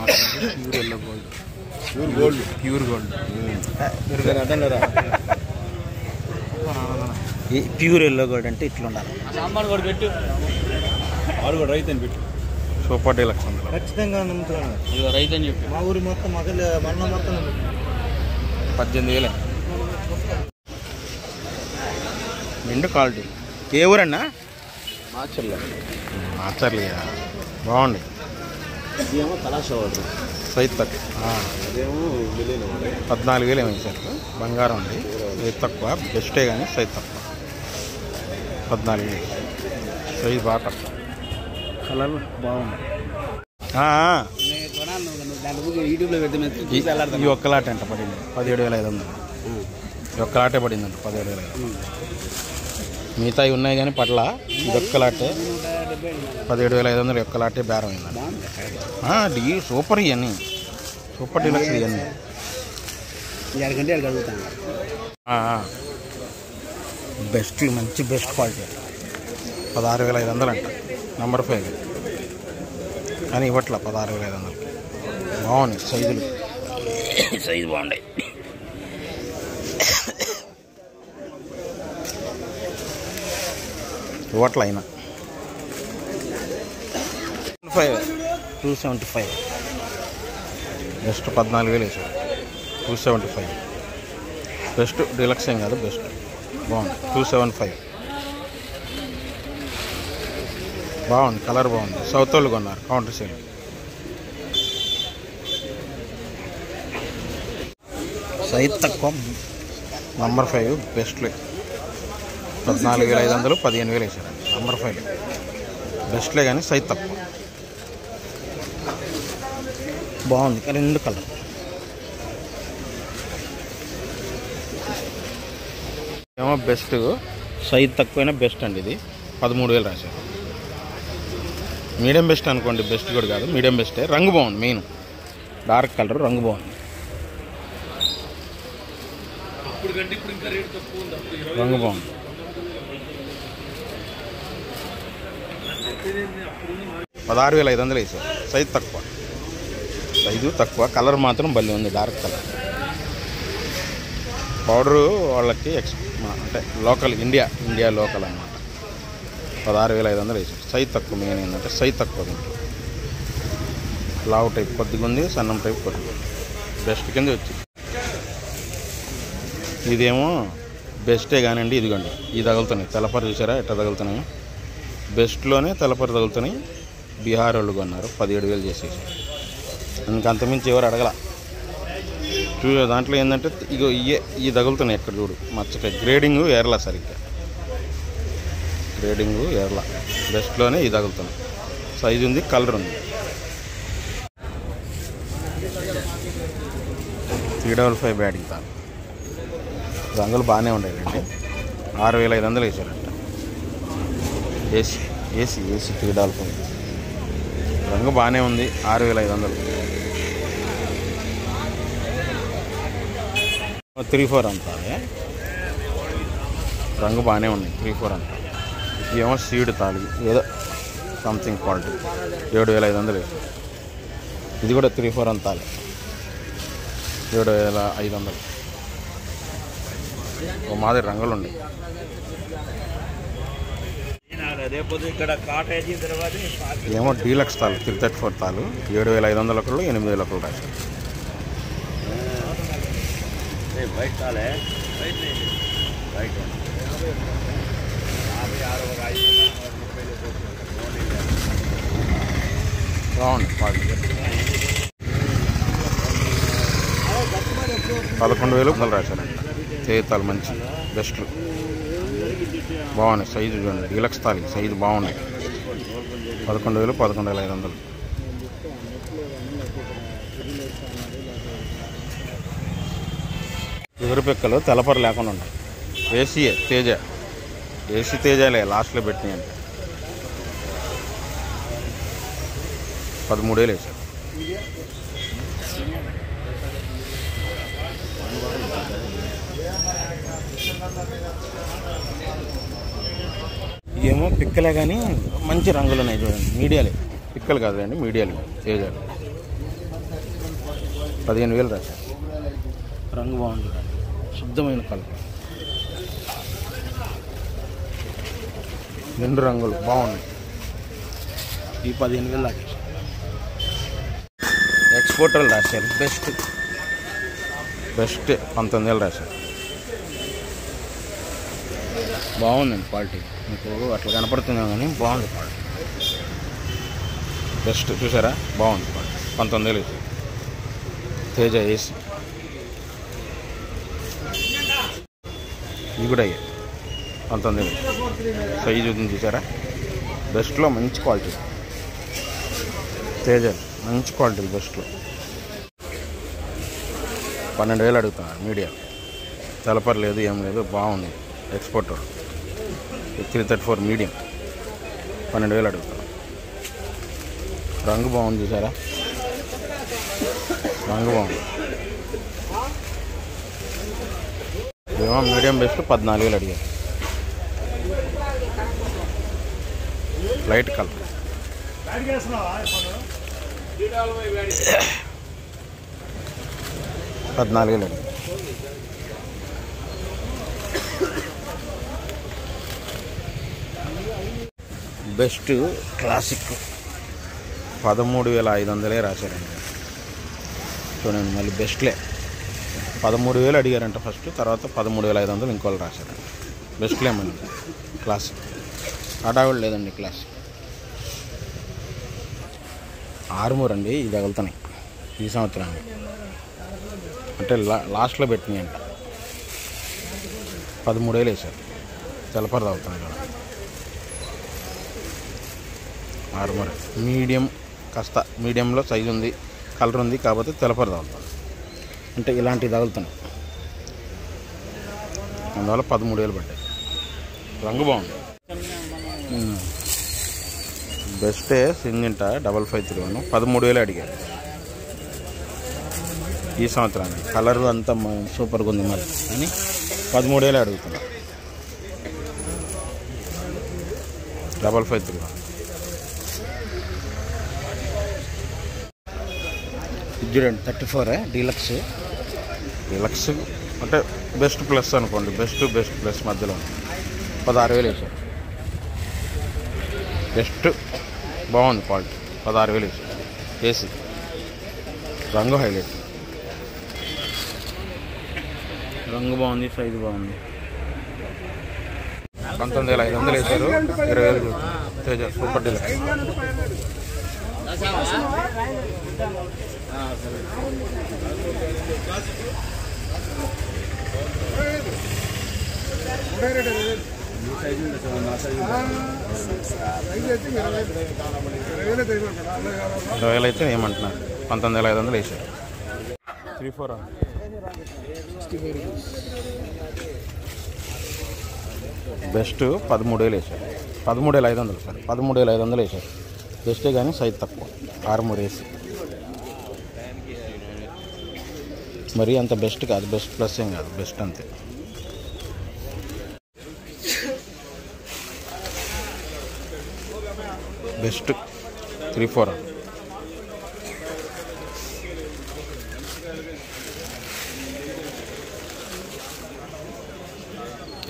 Pure yellow gold, pure gold pure yellow gold అంటే ఇట్లా ఉండాలి. సాంబార్ కూడా పెట్టు, వాడు కూడా రైతు అని పెట్టు. సూపర్ డీలక్స్ అందులో ఖచ్చితంగా నమ్ముతున్నాను. ఇదిగో రైతు అని చెప్పి మా ఊరి మొత్తం మన్న మొత్తం 18,000 నిండు క్వాలిటీ. ఏ ఊరన్నా? మాచర్లే. బాగుంది. ఇదేమో కళాశాల సైజ్ తక్కువ. అదేమో 14,000 ఏమైంది సార్. బంగారం ఉంది, సైజ్ తక్కువ, బెస్టే కానీ సైజ్ తక్కువ. 14,000 సైజ్ బాగా తక్కువ. కలర్ బాగుంది. యూట్యూబ్లో పెడితే ఈ ఒక్కలాట అంట పడింది 17,500. ఈ ఒక్కలాటే పడిందంట 17,500. మిగతా ఉన్నాయి కానీ పట్ల ఇది ఒక్కలాటే 17,500. ఒక్కలాటే బేరం అయిందండి. సూపర్ ఇవన్నీ, సూపర్ డీలక్స్ ఇవన్నీ. బెస్ట్, మంచి బెస్ట్ క్వాలిటీ. 16,500 అంట. నెంబర్ 5 కానీ ఇవ్వట్ల 16,500. బాగున్నాయి సైజులు, సైజు బాగున్నాయి. ఇవ్వట్ల అయినా 275 బెస్ట్. 14,000 వేసాడు. 275 బెస్ట్. డీలక్స్ ఏం కాదు, బెస్ట్. బాగుంది. 275 బాగుంది. కలర్ బాగుంది. సౌత్ వాళ్ళు కొన్నారు, కౌంటర్ సేల్. సైజ్ తక్కువ. నంబర్ 5 బెస్ట్లే. 14,500, 15,000 వేసారు. నంబర్ 5 బెస్ట్లే కానీ సైజ్ తక్కువ. బాగుంది. రెండు కలర్. ఏమో బెస్ట్, సైజ్ తక్కువైనా బెస్ట్ అండి. ఇది 13,000 రాశారు. మీడియం బెస్ట్ అనుకోండి, బెస్ట్ కూడా కాదు, మీడియం బెస్టే. రంగు బాగుంది, మెయిన్ డార్క్ కలర్, రంగు బాగుంది. రంగు బాగుంది. 16,500 వేసారు. సైజ్ తక్కువ, సైజు తక్కువ. కలర్ మాత్రం భలే ఉంది, డార్క్ కలర్. పౌడరు వాళ్ళకి అంటే లోకల్, ఇండియా లోకల్ అన్నమాట. 16,500 వేసారు. సైజ్ తక్కువ. మెయిన్ ఏంటంటే సైజ్ తక్కువ. దీంట్లో లావు టైప్ కొద్దిగా ఉంది, సన్నం టైప్ కొద్దిగా ఉంది. బెస్ట్ కింద వచ్చి ఇదేమో బెస్టే కానివ్వండి. ఇదిగోండి, ఇది తగులుతున్నాయి. తెల్లపర చూసారా ఎట్లా తగులుతున్నాయి? బెస్ట్లోనే తెల్లపర తగులుతున్నాయి. బీహార్ వాళ్ళు కొన్నారు, 17,000 చేసేసి. ఇంకంతమించి ఎవరు అడగల. దాంట్లో ఏంటంటే ఇగో ఇవి తగులుతున్నాయి. ఎక్కడ చూడు మచ్చకాయ. గ్రేడింగు ఏర్లా సరిగ్గా, గ్రేడింగు ఏర్లా. బెస్ట్లోనే ఇది తగులుతున్నాయి. సైజు ఉంది, కలర్ ఉంది. 355 బ్యాటింగ్ తాను. రంగులు బాగానే ఉండేదండి. 6,500 వేసారంట. ఏసీ 355 రంగు బాగానే ఉంది. 6,500. 3-4 అంతా రంగు బాగానే ఉంది. 3-4 అంతా. ఏమో సీడ్ తాళి ఏదో సంథింగ్ క్వాలిటీ. 7,500 వేసారు. ఇది కూడా 3-4 అంతా. 7,500. ఓ మాదిరి రంగులు ఉన్నాయి. ఏమో డీలక్స్ తాలు 334 తాలు. 7,500 ఒకళ్ళు, 8,000 ఒకళ్ళు రాశారు. బాగుంది. 11,000 రాశారంట. చేతాలు మంచి బెస్ట్లు బాగున్నాయి. సైజు చూడండి, డీలక్స్ తాలి సైజు బాగున్నాయి. 11,000, 11,500. ఎదురు పిక్కలు తెల్లపర లేకుండా ఉన్నాయి. ఏసీయే తేజ, ఏసీ తేజలే లాస్ట్లో పెట్టినాయి అంటే. 13,000 వేసారు. ఏమో పిక్కలే కానీ మంచి రంగులు ఉన్నాయి చూడండి. మీడియాలే, పిక్కలు కాదులేండి, మీడియాలు తేజాలు. 15,000 రాశారు. రంగు బాగుంది చూడండి, శుద్ధమైన కలర్, 2 రంగులు బాగున్నాయి. ఈ 15,000 దాకా ఎక్స్పోర్టర్లు రాశారు. బెస్ట్ 19,000 రాశారు. బాగుందండి క్వాలిటీ, మీకు అట్లా కనపడుతుందో కానీ బాగుంది క్వాలిటీ. బెస్ట్ చూసారా, బాగుంది క్వాలిటీ. 19,000 తేజ ఏసీ. ఇవి కూడా అయ్యాయి 19,000. సైజు ఉంది చూసారా, బెస్ట్లో మంచి క్వాలిటీ. తేజ మంచి క్వాలిటీ బెస్ట్లో. 12,000 అడుగుతున్నారు. మీడియా తెలపర్ లేదు, ఏం లేదు, బాగుంది. ఎక్స్పోర్టర్ 334 మీడియం 12,000 అడుగుతున్నారు. రంగు బాగుంది చూసారా, రంగు బాగుంది. ఏమో మీడియం బెస్ట్ 14,000 అడిగారు. లైట్ కలర్ 14,000 అడిగారు. బెస్ట్ క్లాసిక్ 13,500 రాశారండి. చూడండి, మళ్ళీ బెస్ట్లే 13,000 అడిగారంట ఫస్ట్, తర్వాత 13,500 ఇంకోళ్ళు రాశారంట. బెస్ట్లే మళ్ళీ క్లాసిక్, హడావిడి లేదండి. క్లాసిక్ ఆర్మూర్ అండి. ఇది తగులుతున్నాయి ఈ సంవత్సరాన్ని, అంటే లాస్ట్లో పెట్టినాయి అంట. 13,000 వేశారు. తెలపర తగులుతున్నాయి కదా. ఆర్మూర్ మీడియం, కాస్త మీడియంలో సైజు ఉంది, కలర్ ఉంది, కాకపోతే తెలపర తగులుతుంది. అంటే ఇలాంటివి తగులుతున్నాయి, అందువల్ల 13,000 పడ్డాయి. రంగు బాగుంది. బెస్టే సింజింట 553 13,000 అడిగారు ఈ సంవత్సరానికి. కలర్ అంతా సూపర్గా ఉంది మరి అని 13,000 అడుగుతున్నా. 553 చూడండి. 34 డీలక్స్. డీలక్స్ అంటే బెస్ట్ ప్లస్ అనుకోండి, బెస్ట్ ప్లస్ మధ్యలో 16,000 వేసారు. బెస్ట్ బాగుంది క్వాలిటీ, 16,000 వేసారు. ఏసీ రంగు హైలైట్, రంగు బాగుంది, సైజు బాగుంది. 19,500 వేసారు. 20,000 తేజ సూపర్ డీలక్స్. రొయ్యలు అయితే ఏమంటున్నారు, 19,500 వేసారు. 34 బెస్ట్ 13,000 వేసారు. 13,500 సార్, 13,500 వేసారు. బెస్టే కానీ సైజ్ తక్కువ. ఆర్మూర్ వేసి మరి అంత బెస్ట్ కాదు, బెస్ట్ ప్లస్ ఏం కాదు, బెస్ట్ అంతే. బెస్ట్ 34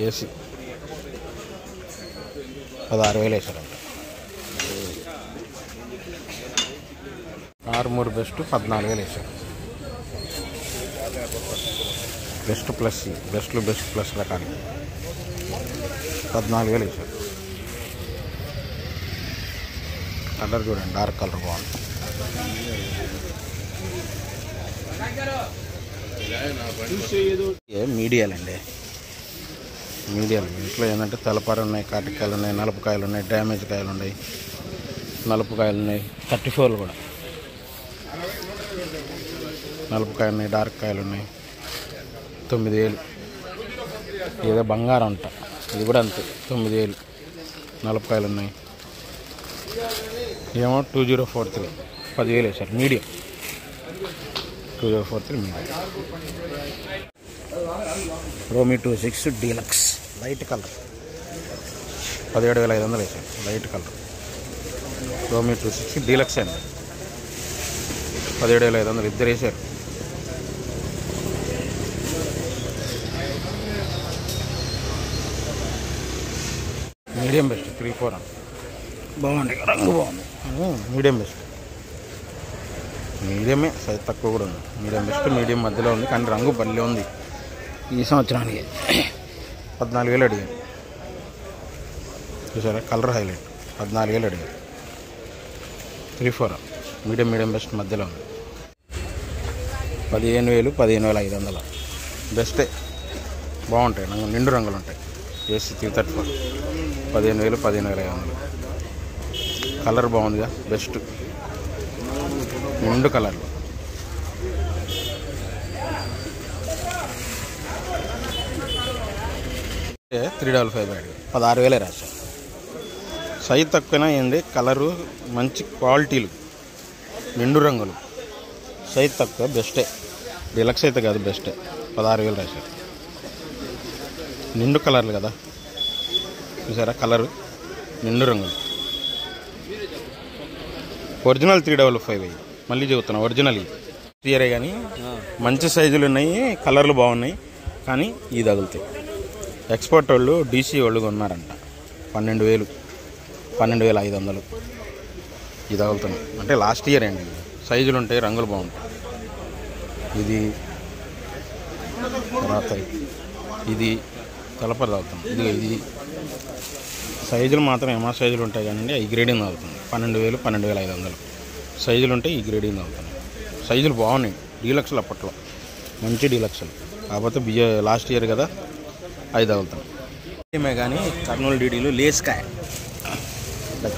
ఏసీ 16,000 వేసారు. ఆర్మూర్ బెస్ట్ 14,000 వేసారు. బెస్ట్ ప్లస్, బెస్ట్ ప్లస్ రకాలు 14,000 వేసారు. కలర్ చూడండి, డార్క్ కలర్ బాగుంది. మీడియాలండి, మీడియాలు. ఇంట్లో ఏంటంటే తెల్లపారు ఉన్నాయి, కాటికాయలు ఉన్నాయి, నలుపుకాయలు ఉన్నాయి, డ్యామేజ్ కాయలు ఉన్నాయి, నలుపుకాయలు ఉన్నాయి. 34 కూడా నలుపుకాయలు ఉన్నాయి, డార్క్ కాయలు ఉన్నాయి. 9,000. ఏదో బంగారం అంట, ఇది కూడా అంతే 9,000. నలుపుకాయలు ఉన్నాయి. ఏమో 2043 10,000 వేసారు. Medium 2043 medium. Romi 26 deluxe light colour 17,500 వేసారు. లైట్ కలర్ రోమి 26 డీలక్స్ అండి. 17,500 ఇద్దరు వేసారు. మీడియం బెస్ట్ 3-4 బాగుంది, రంగు బాగుంది. మీడియం బెస్ట్, మీడియమే, సైజ్ తక్కువ కూడా ఉంది. మీడియం బెస్ట్, మీడియం మధ్యలో ఉంది, కానీ రంగు బల్లే ఉంది. ఈ సంవత్సరానికి 14,000 అడిగారు. చూసారా, కలర్ హైలైట్. 14,000 అడిగారు. 3-4 మీడియం బెస్ట్ మధ్యలో ఉంది. 15,000, 15,500 బెస్టే, బాగుంటాయి. నిండు రంగులు ఉంటాయి. ఏసీ 334 15,000, 15,500. కలర్ బాగుందిగా, బెస్ట్, నిండు కలర్లు. $355 అడిగారు. 16,000 రాశారు. సైజ్ తక్కువైనా ఏంది, కలరు మంచి క్వాలిటీలు, నిండు రంగులు, సైజ్ తక్కువ, బెస్టే. డిలక్స్ అయితే కాదు, బెస్టే. 16,000 రాశారు. నిండు కలర్లు కదా, చూసారా, కలరు నిండు రంగులు. ఒరిజినల్ 355. మళ్ళీ చెబుతున్నా, ఒరిజినల్ క్లియరే, కానీ మంచి సైజులు ఉన్నాయి, కలర్లు బాగున్నాయి, కానీ ఇది తగులుతాయి. ఎక్స్పోర్ట్ వాళ్ళు డీసీ వాళ్ళు కొన్నారంట 12,000, 12,500. ఇది తగులుతున్నాయి. అంటే లాస్ట్ ఇయర్ అండి. సైజులు ఉంటాయి, రంగులు బాగుంటాయి. ఇది తర్వాత ఇది తలపరి తాగుతుంది. ఇది సైజులు మాత్రం ఏమా సైజులు ఉంటాయి కానీ ఈ గ్రేడింగ్ తాగుతుంది. 12,000, 12,500 సైజులు ఉంటాయి. ఈ గ్రేడింగ్ తాగుతుంది. సైజులు బాగున్నాయి. డీలక్స్లు అప్పట్లో మంచి డీలక్స్లు. కాకపోతే లాస్ట్ ఇయర్ కదా, అవి తగులుతాం. ఏమే కానీ కర్నూలు డీడీలు లేస్కాయ,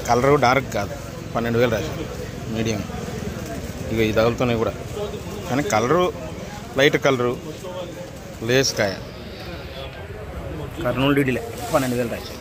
కలరు డార్క్ కాదు. 12,000 రాశారు. మీడియం. ఇక ఇది తగులుతున్నాయి కూడా, కానీ కలరు లైట్ కలరు, లేస్కాయ, కర్నూలు డీడీలే. 12,000 రాశారు.